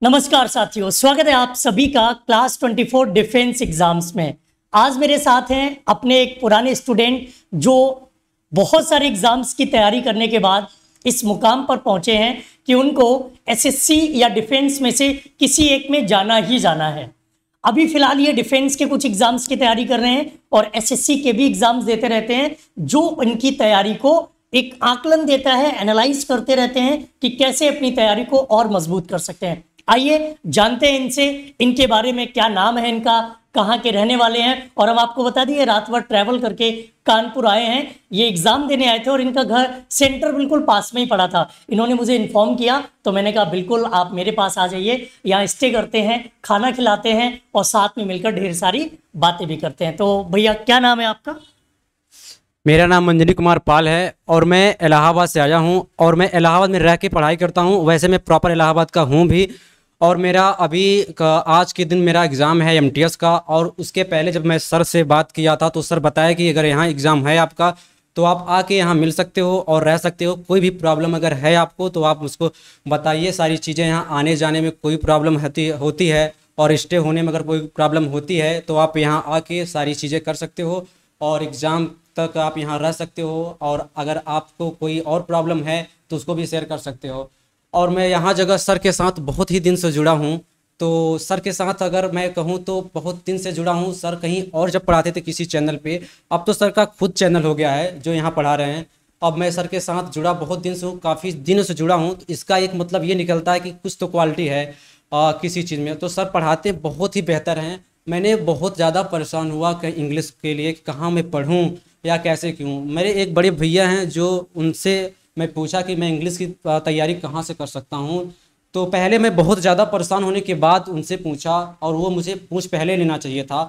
नमस्कार साथियों, स्वागत है आप सभी का क्लास 24 डिफेंस एग्जाम्स में। आज मेरे साथ हैं अपने एक पुराने स्टूडेंट जो बहुत सारे एग्जाम्स की तैयारी करने के बाद इस मुकाम पर पहुंचे हैं कि उनको एसएससी या डिफेंस में से किसी एक में जाना ही जाना है। अभी फिलहाल ये डिफेंस के कुछ एग्जाम्स की तैयारी कर रहे हैं और एसएससी के भी एग्जाम्स देते रहते हैं, जो इनकी तैयारी को एक आकलन देता है, एनालाइज करते रहते हैं कि कैसे अपनी तैयारी को और मजबूत कर सकते हैं। आइए जानते हैं इनसे, इनके बारे में क्या नाम है इनका, कहाँ के रहने वाले हैं। और हम आपको बता दिए रात भर ट्रैवल करके कानपुर आए हैं, ये एग्जाम देने आए थे और इनका घर सेंटर बिल्कुल पास में ही पड़ा था। इन्होंने मुझे इन्फॉर्म किया तो मैंने कहा बिल्कुल आप मेरे पास आ जाइए, यहाँ स्टे करते हैं, खाना खिलाते हैं और साथ में मिलकर ढेर सारी बातें भी करते हैं। तो भैया क्या नाम है आपका? मेरा नाम मंजनी कुमार पाल है और मैं इलाहाबाद से आया हूँ और मैं इलाहाबाद में रह के पढ़ाई करता हूँ। वैसे मैं प्रॉपर इलाहाबाद का हूँ भी। और मेरा आज के दिन मेरा एग्ज़ाम है एमटीएस का। और उसके पहले जब मैं सर से बात किया था तो सर बताया कि अगर यहाँ एग्ज़ाम है आपका तो आप आके यहाँ मिल सकते हो और रह सकते हो। कोई भी प्रॉब्लम अगर है आपको तो आप उसको बताइए। सारी चीज़ें यहाँ आने जाने में कोई प्रॉब्लम होती है और स्टे होने में अगर कोई प्रॉब्लम होती है तो आप यहाँ आके सारी चीज़ें कर सकते हो और एग्ज़ाम तक आप यहाँ रह सकते हो। और अगर आपको कोई और प्रॉब्लम है तो उसको भी शेयर कर सकते हो। और मैं यहाँ जगह सर के साथ बहुत ही दिन से जुड़ा हूँ। तो सर के साथ अगर मैं कहूँ तो बहुत दिन से जुड़ा हूँ। सर कहीं और जब पढ़ाते थे किसी चैनल पे, अब तो सर का खुद चैनल हो गया है जो यहाँ पढ़ा रहे हैं। अब मैं सर के साथ जुड़ा बहुत दिन से हूँ, काफ़ी दिनों से जुड़ा हूँ। तो इसका एक मतलब ये निकलता है कि कुछ तो क्वालिटी है किसी चीज़ में। तो सर पढ़ाते बहुत ही बेहतर हैं। मैंने बहुत ज़्यादा परेशान हुआ कि इंग्लिश के लिए कहाँ मैं पढ़ूँ या कैसे क्यों। मेरे एक बड़े भैया हैं जो उनसे मैं पूछा कि मैं इंग्लिश की तैयारी कहाँ से कर सकता हूँ। तो पहले मैं बहुत ज़्यादा परेशान होने के बाद उनसे पूछा और वो मुझे पूछ पहले लेना चाहिए था।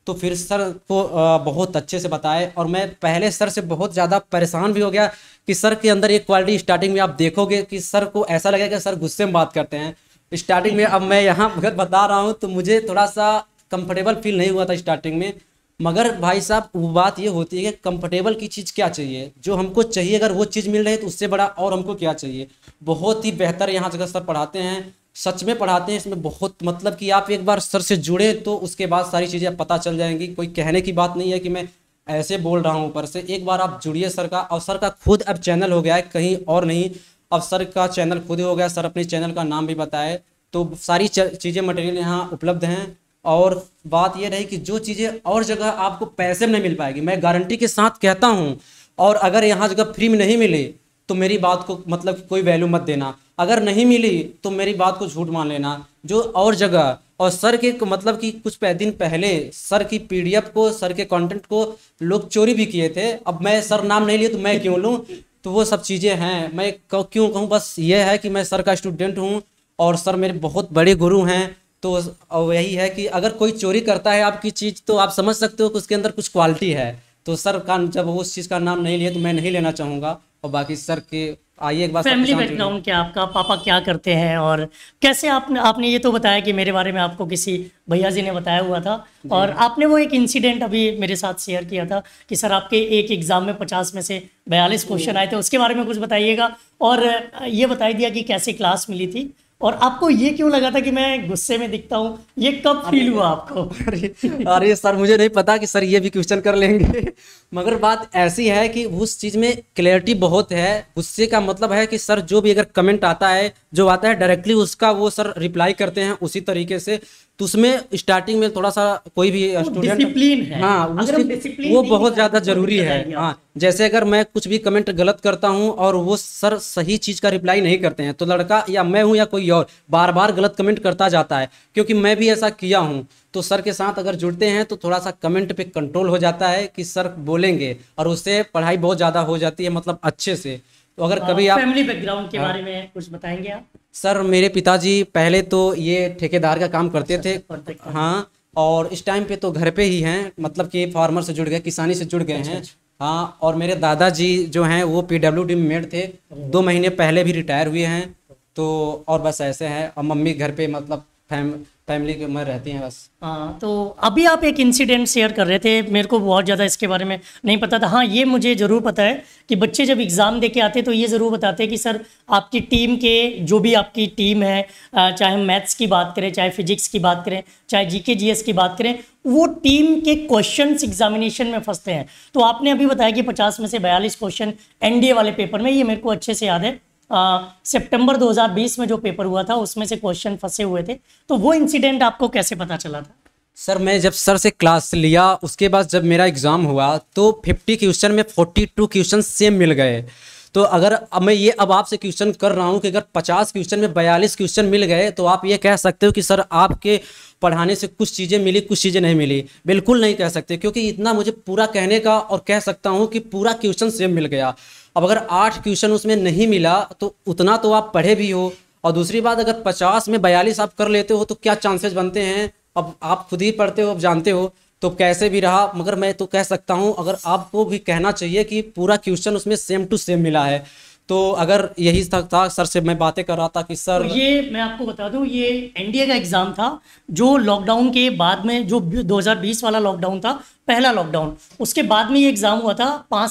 तो फिर सर को बहुत अच्छे से बताए और मैं पहले सर से बहुत ज़्यादा परेशान भी हो गया कि सर के अंदर एक क्वालिटी स्टार्टिंग में आप देखोगे कि सर को ऐसा लगेगा कि सर गुस्से में बात करते हैं स्टार्टिंग में। अब मैं यहाँ अगर बता रहा हूँ तो मुझे थोड़ा सा कंफर्टेबल फील नहीं हुआ था स्टार्टिंग में। मगर भाई साहब वो बात ये होती है कि कंफर्टेबल की चीज़ क्या चाहिए, जो हमको चाहिए अगर वो चीज़ मिल रही है तो उससे बड़ा और हमको क्या चाहिए। बहुत ही बेहतर यहाँ जगह सर पढ़ाते हैं, सच में पढ़ाते हैं। इसमें बहुत मतलब कि आप एक बार सर से जुड़े तो उसके बाद सारी चीज़ें पता चल जाएंगी। कोई कहने की बात नहीं है कि मैं ऐसे बोल रहा हूँ ऊपर से। एक बार आप जुड़िए सर का। और सर का खुद अब चैनल हो गया है, कहीं और नहीं, अब सर का चैनल खुद हो गया। सर अपने चैनल का नाम भी बताए। तो सारी चीज़ें मटेरियल यहाँ उपलब्ध हैं। और बात ये रही कि जो चीज़ें और जगह आपको पैसे में नहीं मिल पाएगी, मैं गारंटी के साथ कहता हूँ। और अगर यहाँ जगह फ्री में नहीं मिली तो मेरी बात को मतलब कोई वैल्यू मत देना। अगर नहीं मिली तो मेरी बात को झूठ मान लेना। जो और जगह और सर के मतलब कि कुछ दिन पहले सर की पीडीएफ को, सर के कंटेंट को लोग चोरी भी किए थे। अब मैं सर नाम नहीं लिए तो मैं क्यों लूँ। तो वो सब चीज़ें हैं, मैं क्यों कहूँ। बस ये है कि मैं सर का स्टूडेंट हूँ और सर मेरे बहुत बड़े गुरु हैं। तो यही है कि अगर कोई चोरी करता है आपकी चीज़ तो आप समझ सकते हो कि उसके अंदर कुछ क्वालिटी है। तो सर का जब वो उस चीज़ का नाम नहीं लिया तो मैं नहीं लेना चाहूँगा। और बाकी सर के आइए एक बार फैमिली बैकग्राउंड क्या आपका, पापा क्या करते हैं और कैसे आपने ये तो बताया कि मेरे बारे में आपको किसी भैया जी ने बताया हुआ था। और आपने वो एक इंसिडेंट अभी मेरे साथ शेयर किया था कि सर आपके एक एग्जाम में 50 में से 42 क्वेश्चन आए थे, उसके बारे में कुछ बताइएगा। और ये बता दिया कि कैसे क्लास मिली थी और आपको ये क्यों लगा था कि मैं गुस्से में दिखता हूँ, ये कब फील हुआ आपको? अरे सर मुझे नहीं पता कि सर ये भी क्वेश्चन कर लेंगे। मगर बात ऐसी है कि उस चीज़ में क्लैरिटी बहुत है। गुस्से का मतलब है कि सर जो भी अगर कमेंट आता है, जो आता है डायरेक्टली उसका वो सर रिप्लाई करते हैं उसी तरीके से। तो उसमें स्टार्टिंग में थोड़ा सा कोई भी स्टूडेंट डिसिप्लिन है, हाँ वो बहुत ज़्यादा ज़रूरी है। हाँ जैसे अगर मैं कुछ भी कमेंट गलत करता हूँ और वो सर सही चीज़ का रिप्लाई नहीं करते हैं तो लड़का या मैं हूँ या कोई और बार बार गलत कमेंट करता जाता है। क्योंकि मैं भी ऐसा किया हूँ। तो सर के साथ अगर जुड़ते हैं तो थोड़ा सा कमेंट पे कंट्रोल हो जाता है कि सर बोलेंगे और उससे पढ़ाई बहुत ज़्यादा हो जाती है, मतलब अच्छे से। तो अगर कभी आप फैमिली बैकग्राउंड के बारे में कुछ बताएंगे आप? सर मेरे पिताजी पहले तो ये ठेकेदार का काम करते थे। हाँ और इस टाइम पे तो घर पे ही हैं, मतलब कि फार्मर से जुड़ गए, किसानी से जुड़ गए हैं। हाँ और मेरे दादाजी जो हैं वो पीडब्ल्यूडी में मेड थे, 2 महीने पहले भी रिटायर हुए हैं। तो और बस ऐसे हैं। और मम्मी घर पे मतलब फैमिली के में रहती हैं बस। हाँ, तो अभी आप एक इंसिडेंट शेयर कर रहे थे, मेरे को बहुत ज़्यादा इसके बारे में नहीं पता था। हाँ, ये मुझे ज़रूर पता है कि बच्चे जब एग्ज़ाम दे के आते तो ये ज़रूर बताते हैं कि सर आपकी टीम के जो भी आपकी टीम है, चाहे हम मैथ्स की बात करें, चाहे फिजिक्स की बात करें, चाहे जीके जीएस की बात करें, वो टीम के क्वेश्चंस एग्जामिनेशन में फंसते हैं। तो आपने अभी बताया कि 50 में से 42 क्वेश्चन एनडीए वाले पेपर में, ये मेरे को अच्छे से याद है। सितंबर 2020 में जो पेपर हुआ था उसमें से क्वेश्चन फंसे हुए थे। तो वो इंसिडेंट आपको कैसे पता चला था? सर मैं जब सर से क्लास लिया उसके बाद जब मेरा एग्ज़ाम हुआ तो 50 क्वेश्चन में 42 क्वेश्चन सेम मिल गए। तो अगर अब मैं ये अब आपसे क्वेश्चन कर रहा हूँ कि अगर 50 क्वेश्चन में 42 क्वेश्चन मिल गए तो आप ये कह सकते हो कि सर आपके पढ़ाने से कुछ चीज़ें मिली, कुछ चीज़ें नहीं मिली। बिल्कुल नहीं कह सकते, क्योंकि इतना मुझे पूरा कहने का और कह सकता हूँ कि पूरा क्वेश्चन सेम मिल गया। अब अगर 8 क्वेश्चन उसमें नहीं मिला तो उतना तो आप पढ़े भी हो, और दूसरी बात अगर 50 में 42 आप कर लेते हो तो क्या चांसेस बनते हैं, अब आप खुद ही पढ़ते हो, अब जानते हो। तो कैसे भी रहा, मगर मैं तो कह सकता हूँ अगर आपको भी कहना चाहिए कि पूरा क्वेश्चन उसमें सेम टू सेम मिला है। तो अगर यही था सर से मैं बातें कर रहा था कि सर, तो ये मैं आपको बता दूं, ये एनडीए का एग्ज़ाम था जो लॉकडाउन के बाद में, जो 2020 वाला लॉकडाउन था, पहला लॉकडाउन, उसके बाद में ये एग्ज़ाम हुआ था 6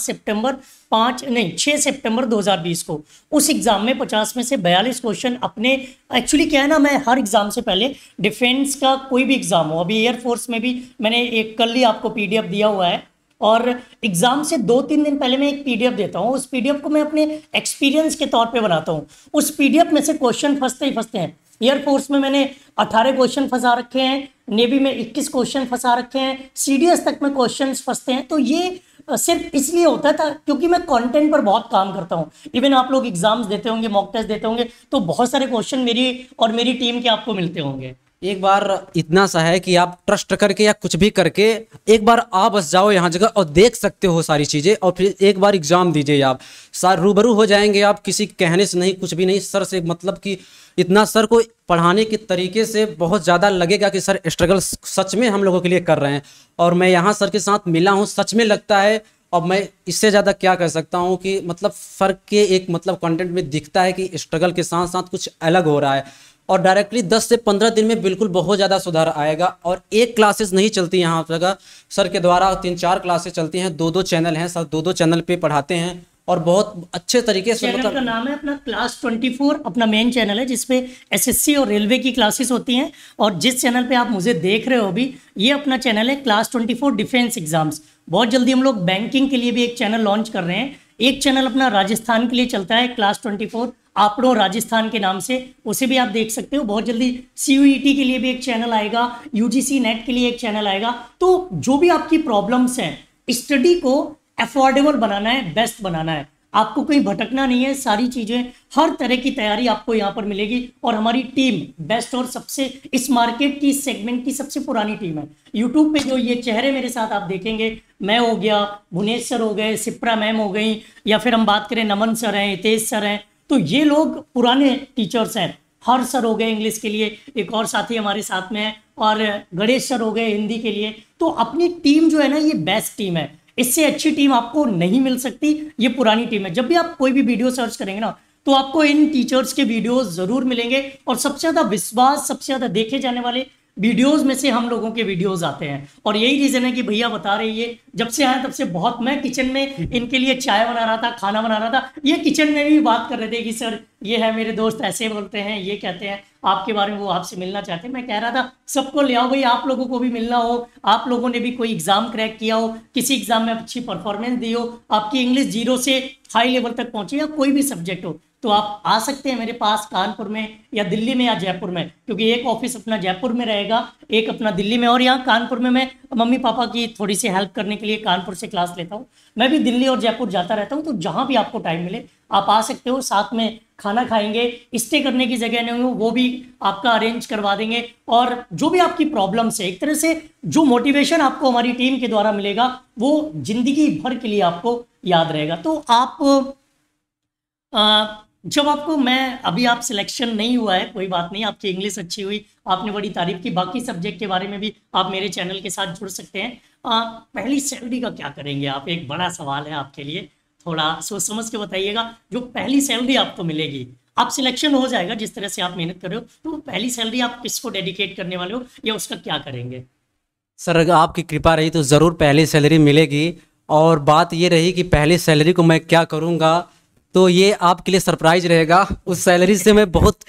सितंबर 2020 को। उस एग्ज़ाम में 50 में से 42 क्वेश्चन अपने, एक्चुअली क्या है ना, मैं हर एग्ज़ाम से पहले डिफेंस का कोई भी एग्ज़ाम हो, अभी एयरफोर्स में भी मैंने एक कल ही आपको पीडीएफ दिया हुआ है, और एग्जाम से 2-3 दिन पहले मैं एक पीडीएफ देता हूँ। उस पीडीएफ को मैं अपने एक्सपीरियंस के तौर पे बनाता हूँ। उस पीडीएफ में से क्वेश्चन फंसते ही फंसते हैं। एयरफोर्स में मैंने 18 क्वेश्चन फंसा रखे हैं, नेवी में 21 क्वेश्चन फंसा रखे हैं, सीडीएस तक में क्वेश्चन फंसते हैं। तो ये सिर्फ इसलिए होता था क्योंकि मैं कंटेंट पर बहुत काम करता हूँ। इवन आप लोग एग्जाम्स देते होंगे, मॉक टेस्ट देते होंगे, तो बहुत सारे क्वेश्चन मेरी और मेरी टीम के आपको मिलते होंगे। एक बार इतना सा है कि आप ट्रस्ट करके या कुछ भी करके एक बार आ बस जाओ यहाँ जगह और देख सकते हो सारी चीज़ें, और फिर एक बार एग्ज़ाम दीजिए। आप सर रूबरू हो जाएंगे, आप किसी कहने से नहीं, कुछ भी नहीं, सर से, मतलब कि इतना सर को पढ़ाने के तरीके से बहुत ज़्यादा लगेगा कि सर स्ट्रगल सच में हम लोगों के लिए कर रहे हैं। और मैं यहाँ सर के साथ मिला हूँ, सच में लगता है। और मैं इससे ज़्यादा क्या कह सकता हूँ कि मतलब फ़र्क के एक मतलब कंटेंट में दिखता है कि स्ट्रगल के साथ साथ कुछ अलग हो रहा है। और डायरेक्टली 10 से 15 दिन में बिल्कुल बहुत ज़्यादा सुधार आएगा। और एक क्लासेस नहीं चलती यहाँ जगह, सर के द्वारा 3-4 क्लासेस चलती हैं, 2-2 चैनल हैं, सर 2-2 चैनल पे पढ़ाते हैं और बहुत अच्छे तरीके से। चैनल का नाम है अपना क्लास 24, अपना मेन चैनल है जिसपे एसएससी और रेलवे की क्लासेस होती हैं। और जिस चैनल पे आप मुझे देख रहे हो अभी, ये अपना चैनल है क्लास 24 डिफेंस एग्जाम्स। बहुत जल्दी हम लोग बैंकिंग के लिए भी एक चैनल लॉन्च कर रहे हैं। एक चैनल अपना राजस्थान के लिए चलता है, क्लास 24 आपड़ो राजस्थान के नाम से, उसे भी आप देख सकते हो। बहुत जल्दी सीयूईटी के लिए भी एक चैनल आएगा, यूजीसी नेट के लिए एक चैनल आएगा। तो जो भी आपकी प्रॉब्लम्स हैं, स्टडी को अफोर्डेबल बनाना है, बेस्ट बनाना है, आपको कहीं भटकना नहीं है। सारी चीज़ें, हर तरह की तैयारी आपको यहाँ पर मिलेगी। और हमारी टीम बेस्ट और सबसे, इस मार्केट की, इस सेगमेंट की सबसे पुरानी टीम है। यूट्यूब पे जो ये चेहरे मेरे साथ आप देखेंगे, मैं हो गया, भुवनेश सर हो गए, सिप्रा मैम हो गई, या फिर हम बात करें नमन सर हैं, हितेश सर हैं, तो ये लोग पुराने टीचर्स हैं। हर सर हो गए इंग्लिश के लिए, एक और साथी हमारे साथ में है, और गणेश सर हो गए हिंदी के लिए। तो अपनी टीम जो है ना, ये बेस्ट टीम है, इससे अच्छी टीम आपको नहीं मिल सकती। ये पुरानी टीम है। जब भी आप कोई भी वीडियो सर्च करेंगे ना, तो आपको इन टीचर्स के वीडियोस जरूर मिलेंगे। और सबसे ज़्यादा विश्वास, सबसे ज़्यादा देखे जाने वाले वीडियोस में से हम लोगों के वीडियोस आते हैं। और यही रीज़न है कि भैया बता रहे ये जब से आए तब से बहुत, मैं किचन में इनके लिए चाय बना रहा था, खाना बना रहा था, ये किचन में भी बात कर रहे थे कि सर ये है मेरे दोस्त, ऐसे बोलते हैं, ये कहते हैं आपके बारे में, वो आपसे मिलना चाहते हैं। मैं कह रहा था सबको ले आओ भाई, आप लोगों को भी मिलना हो, आप लोगों ने भी कोई एग्जाम क्रैक किया हो, किसी एग्जाम में अच्छी परफॉर्मेंस दी हो, आपकी इंग्लिश 0 से हाई लेवल तक पहुंची, या कोई भी सब्जेक्ट हो, तो आप आ सकते हैं मेरे पास कानपुर में या दिल्ली में या जयपुर में, क्योंकि एक ऑफिस अपना जयपुर में रहेगा, एक अपना दिल्ली में। और यहाँ कानपुर में मैं मम्मी पापा की थोड़ी सी हेल्प करने के लिए कानपुर से क्लास लेता हूँ। मैं भी दिल्ली और जयपुर जाता रहता हूँ, तो जहाँ भी आपको टाइम मिले आप आ सकते हो। साथ में खाना खाएंगे, स्टे करने की जगह नहीं हो वो भी आपका अरेंज करवा देंगे। और जो भी आपकी प्रॉब्लम्स है, एक तरह से जो मोटिवेशन आपको हमारी टीम के द्वारा मिलेगा, वो जिंदगी भर के लिए आपको याद रहेगा। तो आप जब आपको, मैं अभी आप सिलेक्शन नहीं हुआ है, कोई बात नहीं, आपकी इंग्लिश अच्छी हुई, आपने बड़ी तारीफ की, बाकी सब्जेक्ट के बारे में भी आप मेरे चैनल के साथ जुड़ सकते हैं। पहली सैलरी का क्या करेंगे आप? एक बड़ा सवाल है आपके लिए, थोड़ा सोच समझ के बताइएगा। जो पहली सैलरी आपको मिलेगी, आप सिलेक्शन हो जाएगा जिस तरह से आप मेहनत कर रहे हो, तो पहली सैलरी आप किसको डेडिकेट करने वाले हो या उसका क्या करेंगे? सर अगर आपकी कृपा रही तो ज़रूर पहली सैलरी मिलेगी। और बात ये रही कि पहली सैलरी को मैं क्या करूँगा, तो ये आपके लिए सरप्राइज रहेगा। उस सैलरी से मैं बहुत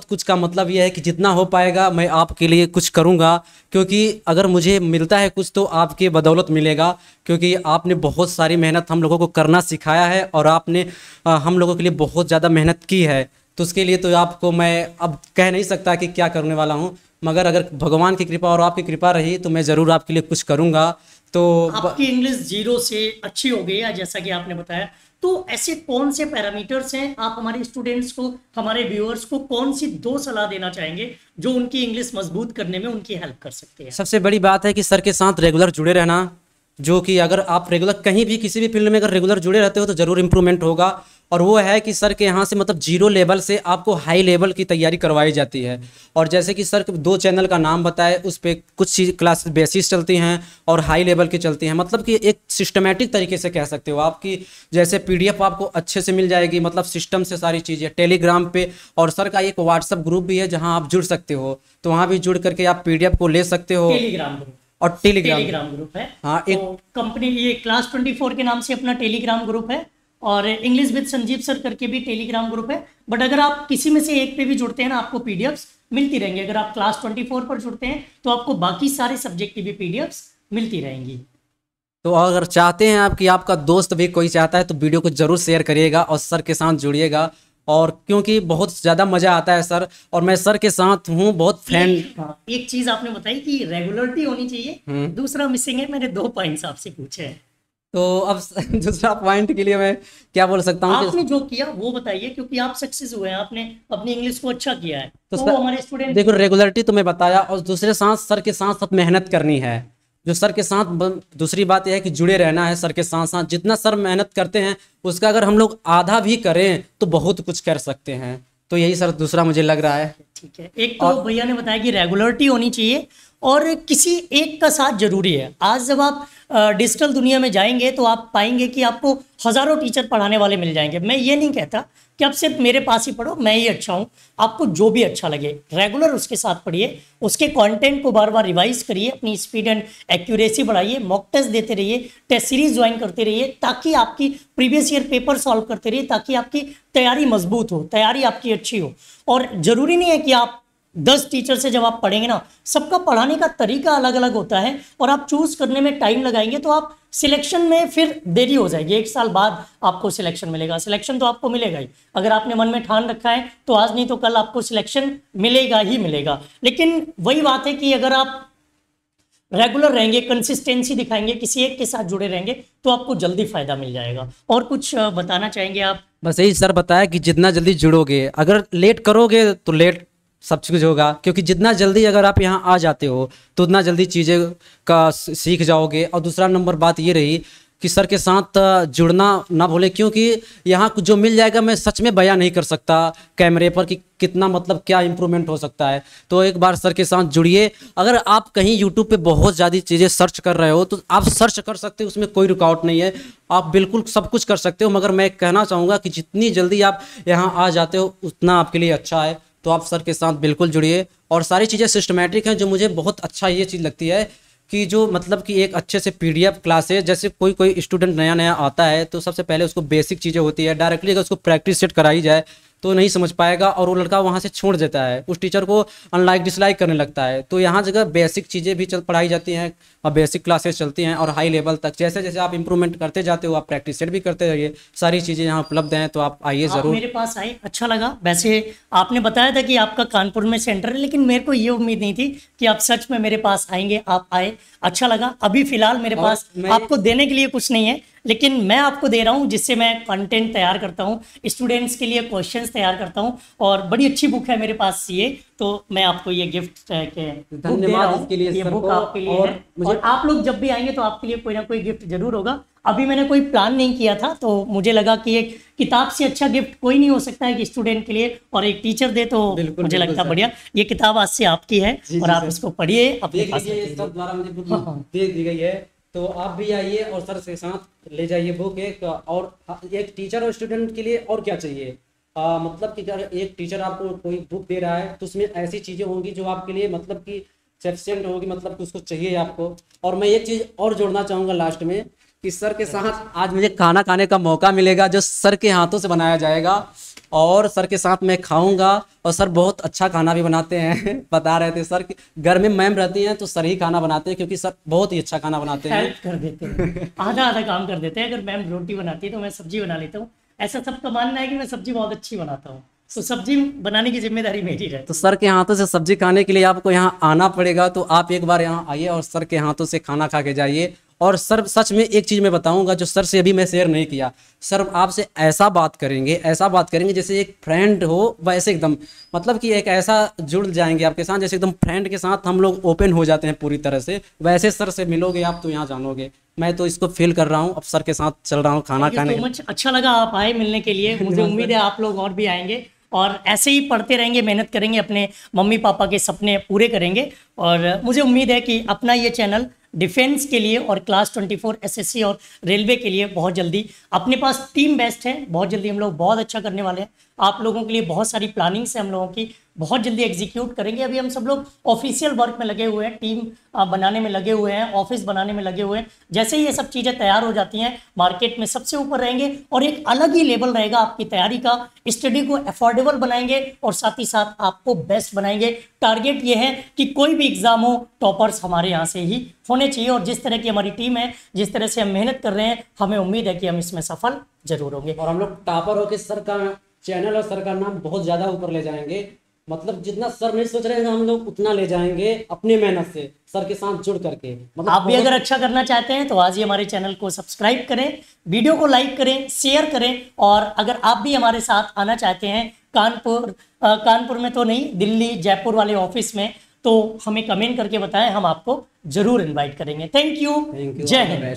कुछ का मतलब ये है कि जितना हो पाएगा मैं आपके लिए कुछ करूँगा। क्योंकि अगर मुझे मिलता है कुछ तो आपके बदौलत मिलेगा, क्योंकि आपने बहुत सारी मेहनत हम लोगों को करना सिखाया है और आपने हम लोगों के लिए बहुत ज़्यादा मेहनत की है। तो उसके लिए तो आपको मैं अब कह नहीं सकता कि क्या करने वाला हूँ, मगर अगर भगवान की कृपा और आपकी कृपा रही तो मैं ज़रूर आपके लिए कुछ करूँगा। तो आपकी इंग्लिश 0 से अच्छी हो गई है जैसा कि आपने बताया, तो ऐसे कौन से पैरामीटर्स हैं, आप हमारे स्टूडेंट्स को, हमारे व्यूअर्स को कौन सी 2 सलाह देना चाहेंगे जो उनकी इंग्लिश मजबूत करने में उनकी हेल्प कर सकते हैं? सबसे बड़ी बात है कि सर के साथ रेगुलर जुड़े रहना, जो कि अगर आप रेगुलर कहीं भी किसी भी फील्ड में अगर रेगुलर जुड़े रहते हो तो ज़रूर इम्प्रूवमेंट होगा। और वो है कि सर के यहाँ से मतलब 0 लेवल से आपको हाई लेवल की तैयारी करवाई जाती है। और जैसे कि सर 2 चैनल का नाम बताए, उस पर कुछ चीज़ क्लास बेसिस चलती हैं और हाई लेवल की चलती हैं। मतलब कि एक सिस्टमेटिक तरीके से कह सकते हो आपकी, जैसे PDF आपको अच्छे से मिल जाएगी, मतलब सिस्टम से सारी चीज़ें टेलीग्राम पे। और सर का एक व्हाट्सअप ग्रुप भी है जहाँ आप जुड़ सकते हो, तो वहाँ भी जुड़ करके आप PDF को ले सकते हो। टेलीग्राम ग्रुप, और टेलीग्राम ग्रुप है। हाँ, तो कंपनी ये क्लास 24 के नाम से अपना टेलीग्राम ग्रुप है, और इंग्लिश विद संजीव सर करके भी टेलीग्राम ग्रुप है। बट अगर आप किसी में से एक पे भी जुड़ते हैं ना, आपको PDFs मिलती रहेंगी। अगर आप क्लास 24 पर जुड़ते हैं तो आपको बाकी सारे सब्जेक्ट की भी PDFs मिलती रहेंगी। तो अगर चाहते हैं आप कि आपका दोस्त भी कोई चाहता है तो वीडियो को ज़रूर शेयर करिएगा और सर के साथ जुड़िएगा। और क्योंकि बहुत ज़्यादा मज़ा आता है सर, और मैं सर के साथ हूँ बहुत फ्रेंड। एक चीज़ आपने बताई कि रेगुलरिटी होनी चाहिए, दूसरा मिसिंग है। मैंने 2 पॉइंट्स आपसे पूछे हैं, तो अब दूसरा पॉइंट के लिए मैं क्या बोल सकता हूँ? आपने जो किया वो बताइए, क्योंकि आप सक्सेस हुए हैं, आपने अपनी इंग्लिश को अच्छा किया है। तो वो हमारे स्टूडेंट देखो, रेगुलरिटी तो मैं बताया, और दूसरे साथ सर के साथ साथ मेहनत करनी है। जो सर के साथ दूसरी बात यह है कि जुड़े रहना है सर के साथ साथ। जितना सर मेहनत करते हैं उसका अगर हम लोग आधा भी करें तो बहुत कुछ कर सकते हैं। तो यही सर दूसरा मुझे लग रहा है। ठीक है, एक तो भैया ने बताया कि रेगुलरिटी होनी चाहिए और किसी एक का साथ जरूरी है। आज जब आप डिजिटल दुनिया में जाएंगे तो आप पाएंगे कि आपको हज़ारों टीचर पढ़ाने वाले मिल जाएंगे। मैं ये नहीं कहता कि आप सिर्फ मेरे पास ही पढ़ो, मैं ही अच्छा हूँ। आपको जो भी अच्छा लगे रेगुलर उसके साथ पढ़िए, उसके कंटेंट को बार बार रिवाइज करिए, अपनी स्पीड एंड एक्यूरेसी बढ़ाइए, मॉक टेस्ट देते रहिए, टेस्ट सीरीज ज्वाइन करते रहिए, ताकि आपकी प्रीवियस ईयर पेपर सॉल्व करते रहिए, ताकि आपकी तैयारी मजबूत हो, तैयारी आपकी अच्छी हो। और ज़रूरी नहीं है कि आप 10 टीचर से जब आप पढ़ेंगे ना, सबका पढ़ाने का तरीका अलग अलग होता है और आप चूज करने में टाइम लगाएंगे तो आप सिलेक्शन में फिर देरी हो जाएगी। 1 साल बाद आपको सिलेक्शन मिलेगा। सिलेक्शन तो आपको मिलेगा ही, अगर आपने मन में ठान रखा है तो आज नहीं तो कल आपको सिलेक्शन मिलेगा ही मिलेगा। लेकिन वही बात है कि अगर आप रेगुलर रहेंगे, कंसिस्टेंसी दिखाएंगे, किसी एक के साथ जुड़े रहेंगे तो आपको जल्दी फायदा मिल जाएगा। और कुछ बताना चाहेंगे आप? बस यही सर बताया कि जितना जल्दी जुड़ोगे, अगर लेट करोगे तो लेट सब कुछ होगा, क्योंकि जितना जल्दी अगर आप यहाँ आ जाते हो तो उतना जल्दी चीज़ें का सीख जाओगे। और दूसरा नंबर बात ये रही कि सर के साथ जुड़ना ना भूलें, क्योंकि यहाँ कुछ जो मिल जाएगा मैं सच में बयां नहीं कर सकता कैमरे पर कि कितना मतलब क्या इम्प्रूवमेंट हो सकता है। तो एक बार सर के साथ जुड़िए। अगर आप कहीं यूट्यूब पे बहुत ज़्यादा चीज़ें सर्च कर रहे हो तो आप सर्च कर सकते हो, उसमें कोई रुकावट नहीं है, आप बिल्कुल सब कुछ कर सकते हो। मगर मैं कहना चाहूँगा कि जितनी जल्दी आप यहाँ आ जाते हो उतना आपके लिए अच्छा है। तो आप सर के साथ बिल्कुल जुड़िए। और सारी चीज़ें सिस्टमेटिक हैं। जो मुझे बहुत अच्छा ये चीज़ लगती है कि जो मतलब कि एक अच्छे से PDF क्लासेस, जैसे कोई स्टूडेंट नया नया आता है तो सबसे पहले उसको बेसिक चीज़ें होती है, डायरेक्टली अगर उसको प्रैक्टिस सेट कराई जाए तो नहीं समझ पाएगा और वो लड़का वहाँ से छोड़ देता है, उस टीचर को अनलाइक डिसलाइक करने लगता है। तो यहाँ जगह बेसिक चीज़ें भी पढ़ाई जाती हैं और बेसिक क्लासेस चलती हैं और हाई लेवल तक जैसे जैसे आप इंप्रूवमेंट करते जाते हो आप प्रैक्टिस सेट भी करते रहिए। सारी चीज़ें यहाँ उपलब्ध हैं, तो आप आइए ज़रूर। मेरे पास आए, अच्छा लगा। वैसे आपने बताया था कि आपका कानपुर में सेंटर है, लेकिन मेरे को ये उम्मीद नहीं थी कि आप सच में मेरे पास आएंगे। आप आए, अच्छा लगा। अभी फिलहाल मेरे पास आपको देने के लिए कुछ नहीं है, लेकिन मैं आपको दे रहा हूँ जिससे मैं कंटेंट तैयार करता हूँ, स्टूडेंट्स के लिए क्वेश्चंस तैयार करता हूँ, और बड़ी अच्छी बुक है मेरे पास ये, तो मैं आपको ये गिफ्ट के बुक दे रहा हूँ। ये बुक आपके लिए है, और आप लोग जब भी आएंगे तो आपके लिए कोई ना कोई गिफ्ट जरूर होगा। अभी मैंने कोई प्लान नहीं किया था, तो मुझे लगा कि एक किताब से अच्छा गिफ्ट कोई नहीं हो सकता है एक स्टूडेंट के लिए, और एक टीचर दे तो मुझे लगता बढ़िया। ये किताब आज से आपकी है और आप इसको पढ़िए, अपने पास द्वारा मुझे बुक दे दी गई है। तो आप भी आइए और सर के साथ ले जाइए बुक एक। और एक टीचर और स्टूडेंट के लिए और क्या चाहिए, मतलब कि अगर एक टीचर आपको कोई बुक दे रहा है तो उसमें ऐसी चीज़ें होंगी जो आपके लिए मतलब कि सफिशिएंट होगी, मतलब कि उसको चाहिए आपको। और मैं एक चीज़ और जोड़ना चाहूँगा लास्ट में कि सर के साथ आज मुझे खाना खाने का मौका मिलेगा जो सर के हाथों से बनाया जाएगा, और सर के साथ मैं खाऊंगा। और सर बहुत अच्छा खाना भी बनाते हैं बता रहे थे सर कि घर में मैम रहती हैं तो सर ही खाना बनाते हैं, क्योंकि सर बहुत ही अच्छा खाना बनाते हैं। हेल्प कर देते हैं, आधा आधा काम कर देते हैं। अगर मैम रोटी बनाती है तो मैं सब्जी बना लेता हूँ। ऐसा सबका मानना है कि मैं सब्जी बहुत अच्छी बनाता हूँ, तो सब्जी बनाने की जिम्मेदारी मेरी रहती तो सर के हाथों से सब्जी खाने के लिए आपको यहाँ आना पड़ेगा, तो आप एक बार यहाँ आइए और सर के हाथों से खाना खा के जाइए। और सर सच में एक चीज़ मैं बताऊंगा जो सर से अभी मैं शेयर नहीं किया, सर आपसे ऐसा बात करेंगे, ऐसा बात करेंगे जैसे एक फ्रेंड हो वैसे एकदम, मतलब कि एक ऐसा जुड़ जाएंगे आपके साथ जैसे एकदम फ्रेंड के साथ हम लोग ओपन हो जाते हैं पूरी तरह से, वैसे सर से मिलोगे आप तो यहाँ जानोगे। मैं तो इसको फील कर रहा हूँ, अब सर के साथ चल रहा हूँ खाना है। खाने। तो मच अच्छा लगा आप आए मिलने के लिए। मुझे उम्मीद है आप लोग और भी आएंगे और ऐसे ही पढ़ते रहेंगे, मेहनत करेंगे, अपने मम्मी पापा के सपने पूरे करेंगे। और मुझे उम्मीद है कि अपना ये चैनल डिफेंस के लिए और क्लास 24 एसएससी और रेलवे के लिए बहुत जल्दी, अपने पास टीम बेस्ट है, बहुत जल्दी हम लोग बहुत अच्छा करने वाले हैं। आप लोगों के लिए बहुत सारी प्लानिंग्स है हम लोगों की, बहुत जल्दी एग्जीक्यूट करेंगे। अभी हम सब लोग ऑफिशियल वर्क में लगे हुए हैं, टीम बनाने में लगे हुए हैं, ऑफिस बनाने में लगे हुए हैं। जैसे ही ये सब चीज़ें तैयार हो जाती हैं, मार्केट में सबसे ऊपर रहेंगे और एक अलग ही लेवल रहेगा आपकी तैयारी का। स्टडी को अफोर्डेबल बनाएंगे और साथ ही साथ आपको बेस्ट बनाएंगे। टारगेट ये है कि कोई भी एग्जाम हो, टॉपर्स हमारे यहाँ से ही होने चाहिए। और जिस तरह की हमारी टीम है, जिस तरह से हम मेहनत कर रहे हैं, हमें उम्मीद है कि हम इसमें सफल जरूर होंगे। और हम लोग टॉपर होकर सर का चैनल और सर का नाम बहुत ज़्यादा ऊपर ले जाएंगे। मतलब जितना सर नहीं सोच रहे हैं हम लोग उतना ले जाएंगे अपनी मेहनत से, सर के साथ जुड़ करके। मतलब आप भी अगर अच्छा करना चाहते हैं तो आज ही हमारे चैनल को सब्सक्राइब करें, वीडियो को लाइक करें, शेयर करें। और अगर आप भी हमारे साथ आना चाहते हैं कानपुर में तो नहीं, दिल्ली जयपुर वाले ऑफिस में, तो हमें कमेंट करके बताएं, हम आपको जरूर इनवाइट करेंगे। थैंक यू, जय हिंद।